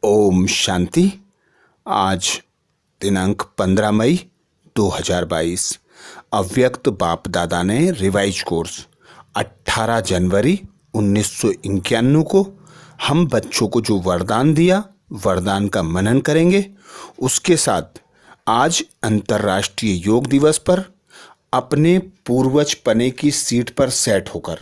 ओम शांति। आज दिनांक 15 मई 2022। अव्यक्त बाप दादा ने रिवाइज कोर्स 18 जनवरी 1991 को हम बच्चों को जो वरदान दिया, वरदान का मनन करेंगे। उसके साथ आज अंतर्राष्ट्रीय योग दिवस पर अपने पूर्वज पने की सीट पर सेट होकर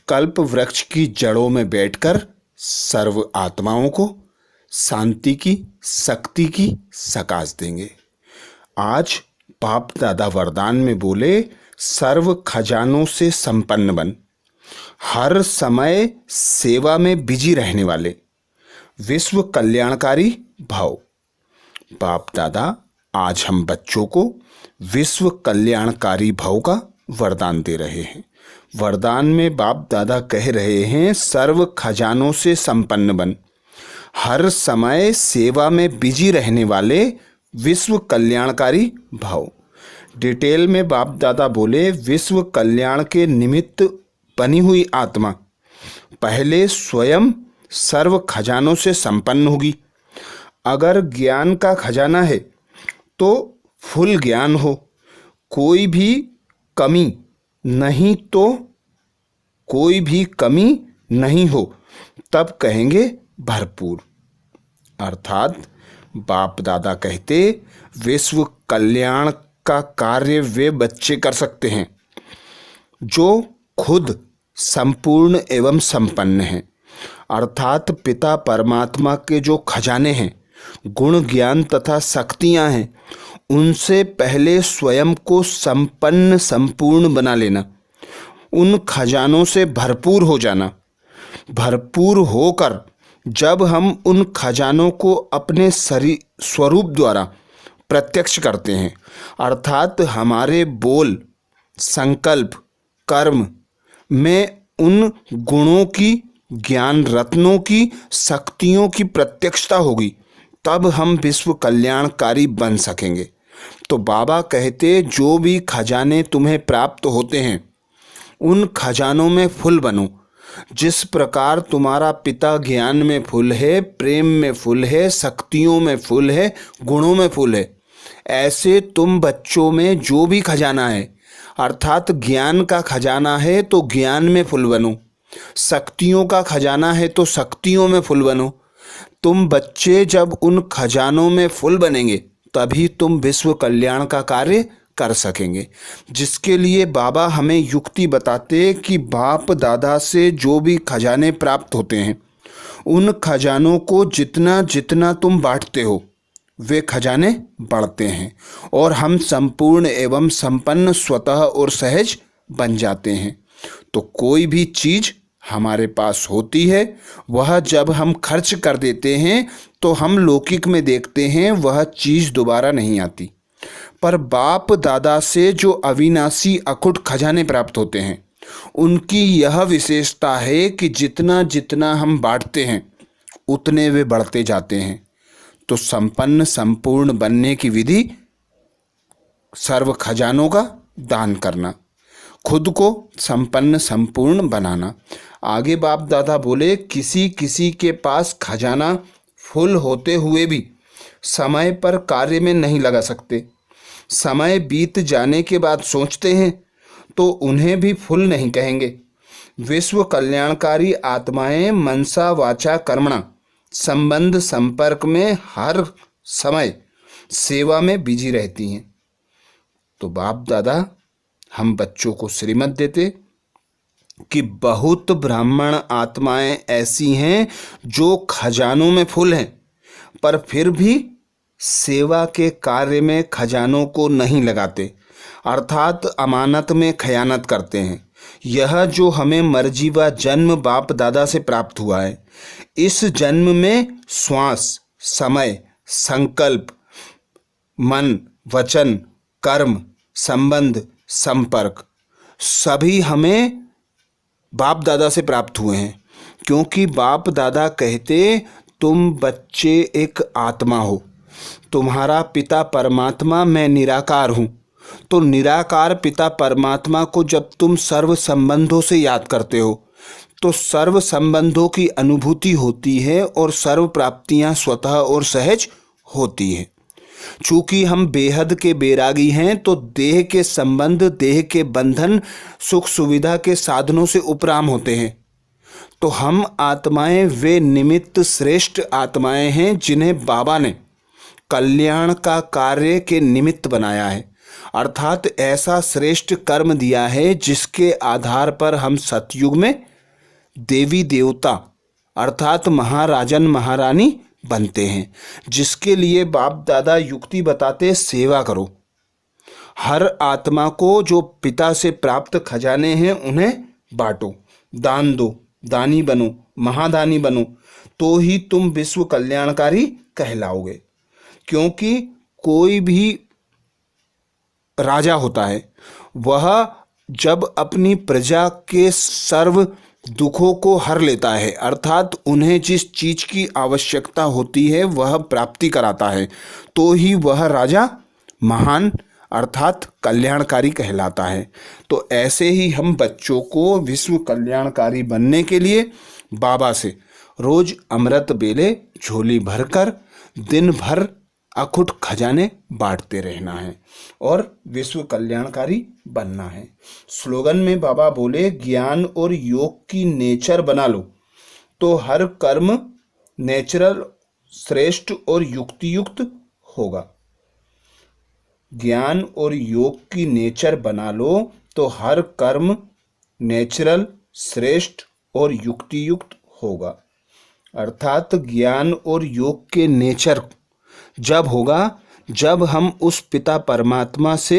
कल्प वृक्ष की जड़ों में बैठकर सर्व आत्माओं को शांति की, शक्ति की सकाश देंगे। आज बाप दादा वरदान में बोले, सर्व खजानों से संपन्न बन, हर समय सेवा में बिजी रहने वाले, विश्व कल्याणकारी भव। बाप दादा आज हम बच्चों को विश्व कल्याणकारी भव का वरदान दे रहे हैं। वरदान में बाप दादा कह रहे हैं, सर्व खजानों से संपन्न बन, हर समय सेवा में बिजी रहने वाले, विश्व कल्याणकारी भव। डिटेल में बाप दादा बोले, विश्व कल्याण के निमित्त बनी हुई आत्मा पहले स्वयं सर्व खजानों से संपन्न होगी। अगर ज्ञान का खजाना है तो फुल ज्ञान हो, कोई भी कमी नहीं, तो कोई भी कमी नहीं हो, तब कहेंगे भरपूर। अर्थात बाप दादा कहते, विश्व कल्याण का कार्य वे बच्चे कर सकते हैं जो खुद संपूर्ण एवं संपन्न हैं। अर्थात पिता परमात्मा के जो खजाने हैं, गुण ज्ञान तथा शक्तियां हैं, उनसे पहले स्वयं को संपन्न संपूर्ण बना लेना, उन खजानों से भरपूर हो जाना। भरपूर होकर जब हम उन खजानों को अपने स्वरूप द्वारा प्रत्यक्ष करते हैं, अर्थात हमारे बोल, संकल्प, कर्म में उन गुणों की, ज्ञान रत्नों की, शक्तियों की प्रत्यक्षता होगी, तब हम विश्व कल्याणकारी बन सकेंगे। तो बाबा कहते, जो भी खजाने तुम्हें प्राप्त होते हैं उन खजानों में फुल बनो। जिस प्रकार तुम्हारा पिता ज्ञान में फुल है, प्रेम में फुल है, शक्तियों में फुल है, गुणों में फुल है, ऐसे तुम बच्चों में जो भी खजाना है, अर्थात ज्ञान का खजाना है तो ज्ञान में फुल बनो, शक्तियों का खजाना है तो शक्तियों में फुल बनो। तुम बच्चे जब उन खजानों में फुल बनेंगे तभी तुम विश्व कल्याण का कार्य कर सकेंगे। जिसके लिए बाबा हमें युक्ति बताते कि बाप दादा से जो भी खजाने प्राप्त होते हैं, उन खजानों को जितना जितना तुम बांटते हो, वे खजाने बढ़ते हैं और हम संपूर्ण एवं संपन्न स्वतः और सहज बन जाते हैं। तो कोई भी चीज़ हमारे पास होती है, वह जब हम खर्च कर देते हैं तो हम लौकिक में देखते हैं वह चीज़ दोबारा नहीं आती। पर बाप दादा से जो अविनाशी अखुट खजाने प्राप्त होते हैं, उनकी यह विशेषता है कि जितना जितना हम बांटते हैं उतने वे बढ़ते जाते हैं। तो संपन्न संपूर्ण बनने की विधि, सर्व खजानों का दान करना, खुद को संपन्न संपूर्ण बनाना। आगे बाप दादा बोले, किसी किसी के पास खजाना फुल होते हुए भी समय पर कार्य में नहीं लगा सकते। समय बीत जाने के बाद सोचते हैं तो उन्हें भी फुल नहीं कहेंगे। विश्व कल्याणकारी आत्माएं मनसा वाचा कर्मणा संबंध संपर्क में हर समय सेवा में बिजी रहती हैं। तो बाप दादा हम बच्चों को श्रीमत देते कि बहुत ब्राह्मण आत्माएं ऐसी हैं जो खजानों में फुल हैं, पर फिर भी सेवा के कार्य में खजानों को नहीं लगाते, अर्थात अमानत में खयानत करते हैं। यह जो हमें मर्जी व जन्म बाप दादा से प्राप्त हुआ है, इस जन्म में श्वास, समय, संकल्प, मन, वचन, कर्म, संबंध, संपर्क सभी हमें बाप दादा से प्राप्त हुए हैं। क्योंकि बाप दादा कहते, तुम बच्चे एक आत्मा हो, तुम्हारा पिता परमात्मा, मैं निराकार हूँ। तो निराकार पिता परमात्मा को जब तुम सर्व संबंधों से याद करते हो तो सर्व संबंधों की अनुभूति होती है और सर्व प्राप्तियां स्वतः और सहज होती है। चूंकि हम बेहद के बैरागी हैं तो देह के संबंध, देह के बंधन, सुख सुविधा के साधनों से उपराम होते हैं। तो हम आत्माएं वे निमित्त श्रेष्ठ आत्माएं हैं जिन्हें बाबा ने कल्याण का कार्य के निमित्त बनाया है, अर्थात ऐसा श्रेष्ठ कर्म दिया है जिसके आधार पर हम सतयुग में देवी देवता अर्थात महाराजन महारानी बनते हैं, जिसके लिए बाप दादा युक्ति बताते सेवा करो। हर आत्मा को जो पिता से प्राप्त खजाने हैं उन्हें बांटो, दान दो, दानी बनो, महादानी बनो, तो ही तुम विश्व कल्याणकारी कहलाओगे। क्योंकि कोई भी राजा होता है वह जब अपनी प्रजा के सर्व दुखों को हर लेता है, अर्थात उन्हें जिस चीज की आवश्यकता होती है वह प्राप्ति कराता है, तो ही वह राजा महान अर्थात कल्याणकारी कहलाता है। तो ऐसे ही हम बच्चों को विश्व कल्याणकारी बनने के लिए बाबा से रोज अमृत बेले झोली भरकर दिन भर अखुट खजाने बांटते रहना है और विश्व कल्याणकारी बनना है। स्लोगन में बाबा बोले, ज्ञान और योग की नेचर बना लो तो हर कर्म नेचुरल, श्रेष्ठ और युक्तियुक्त होगा। ज्ञान और योग की नेचर बना लो तो हर कर्म नेचुरल, श्रेष्ठ और युक्तियुक्त होगा। अर्थात ज्ञान और योग के नेचर जब होगा जब हम उस पिता परमात्मा से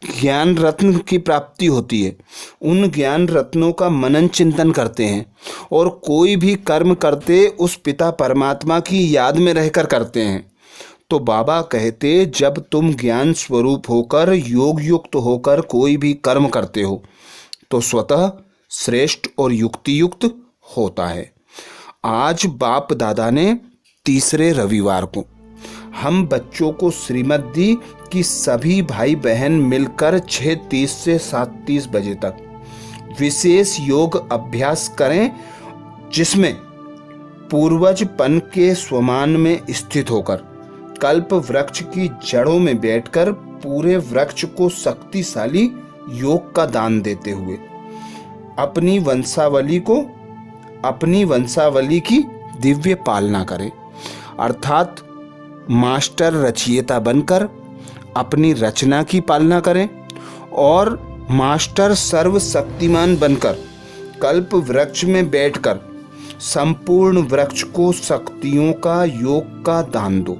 ज्ञान रत्न की प्राप्ति होती है, उन ज्ञान रत्नों का मनन चिंतन करते हैं और कोई भी कर्म करते उस पिता परमात्मा की याद में रहकर करते हैं। तो बाबा कहते, जब तुम ज्ञान स्वरूप होकर योग युक्त होकर कोई भी कर्म करते हो तो स्वतः श्रेष्ठ और युक्तियुक्त होता है। आज बाप दादा ने तीसरे रविवार को हम बच्चों को श्रीमत दी कि सभी भाई बहन मिलकर 6:30 से 7:30 बजे तक विशेष योग अभ्यास करें, जिसमें पूर्वजपन के स्वमान में स्थित होकर कल्प वृक्ष की जड़ों में बैठकर पूरे वृक्ष को शक्तिशाली योग का दान देते हुए अपनी वंशावली की दिव्य पालना करें, अर्थात मास्टर रचयिता बनकर अपनी रचना की पालना करें और मास्टर सर्वशक्तिमान बनकर कल्प वृक्ष में बैठकर संपूर्ण वृक्ष को शक्तियों का योग का दान दो।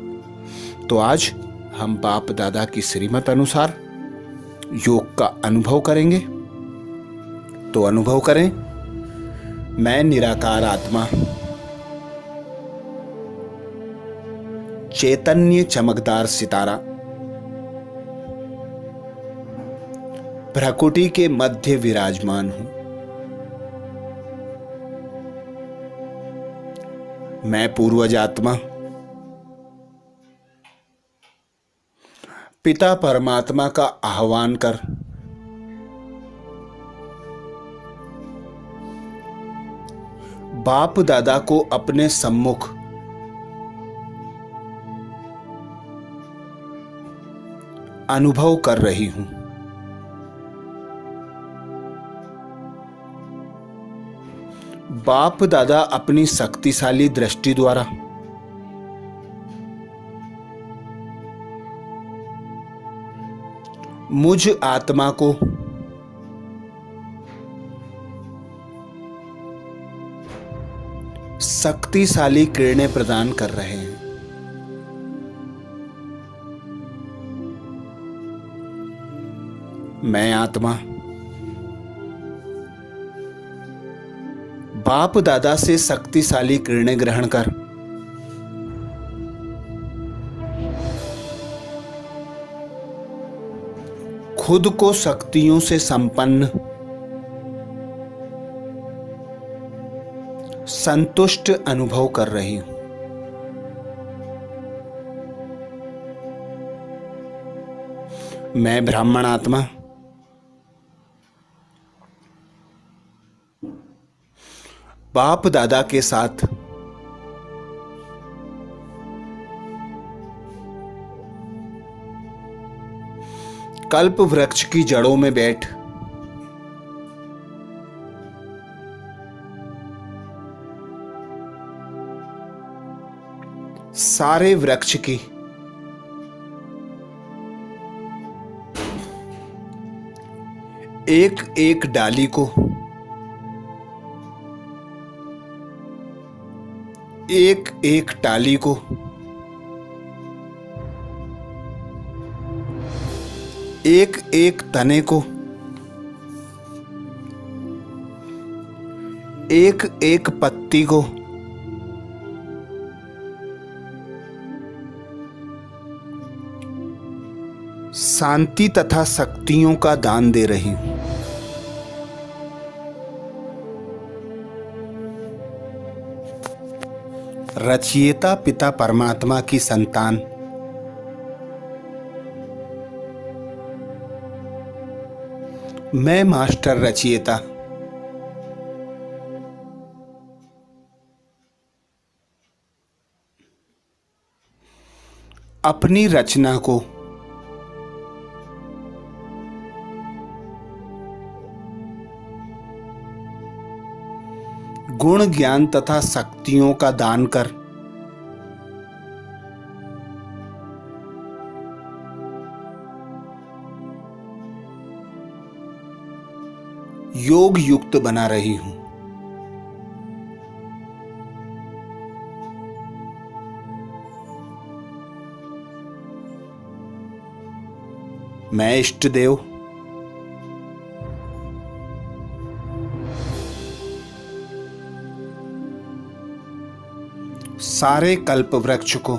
तो आज हम बाप दादा की श्रीमत अनुसार योग का अनुभव करेंगे। तो अनुभव करें, मैं निराकार आत्मा चैतन्य चमकदार सितारा प्रकृति के मध्य विराजमान हूं। मैं पूर्वज आत्मा पिता परमात्मा का आह्वान कर बाप दादा को अपने सम्मुख अनुभव कर रही हूं। बाप दादा अपनी शक्तिशाली दृष्टि द्वारा मुझ आत्मा को शक्तिशाली किरणें प्रदान कर रहे हैं। मैं आत्मा बाप दादा से शक्तिशाली किरणें ग्रहण कर खुद को शक्तियों से संपन्न, संतुष्ट अनुभव कर रही हूं। मैं ब्राह्मण आत्मा बाप दादा के साथ कल्प वृक्ष की जड़ों में बैठ सारे वृक्ष की एक एक डाली को एक एक टाली को एक एक तने को एक एक पत्ती को शांति तथा शक्तियों का दान दे रही हूं। रचयिता पिता परमात्मा की संतान मैं मास्टर रचयिता अपनी रचना को गुण ज्ञान तथा शक्तियों का दान कर योग युक्त बना रही हूं। मैं इष्ट देव सारे कल्प वृक्ष को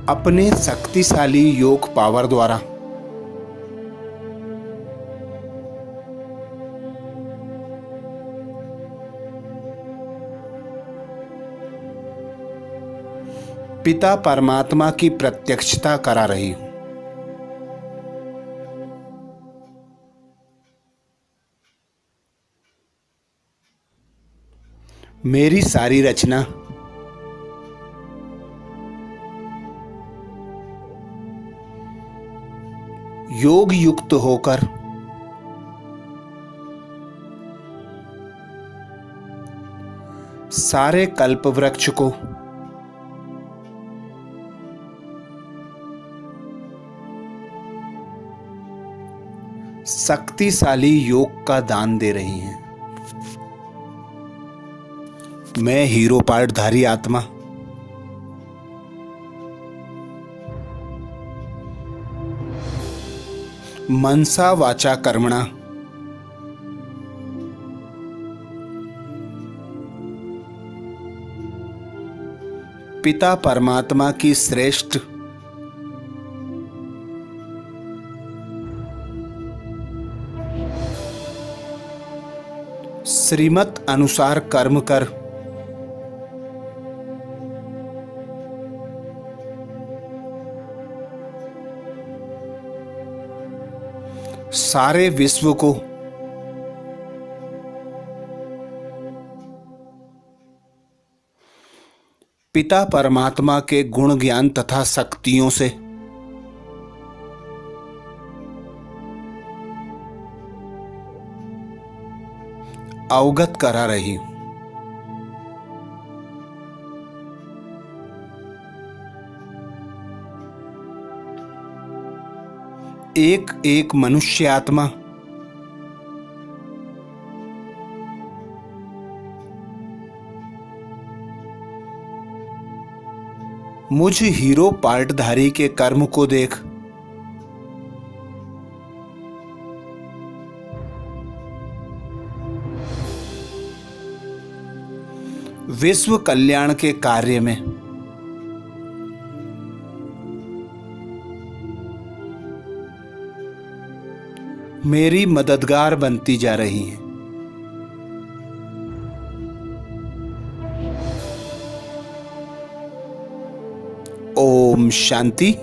अपने शक्तिशाली योग पावर द्वारा पिता परमात्मा की प्रत्यक्षता करा रही हूं। मेरी सारी रचना योग युक्त होकर सारे कल्प वृक्ष को शक्तिशाली योग का दान दे रही हैं। मैं हीरो पार्टधारी आत्मा मनसा वाचा कर्मणा पिता परमात्मा की श्रेष्ठ श्रीमत अनुसार कर्म कर सारे विश्व को पिता परमात्मा के गुण ज्ञान तथा शक्तियों से अवगत करा रही हूं। एक एक मनुष्य आत्मा मुझ हीरो पार्टधारी के कर्म को देख विश्व कल्याण के कार्य में मेरी मददगार बनती जा रही हैं। ओम शांति।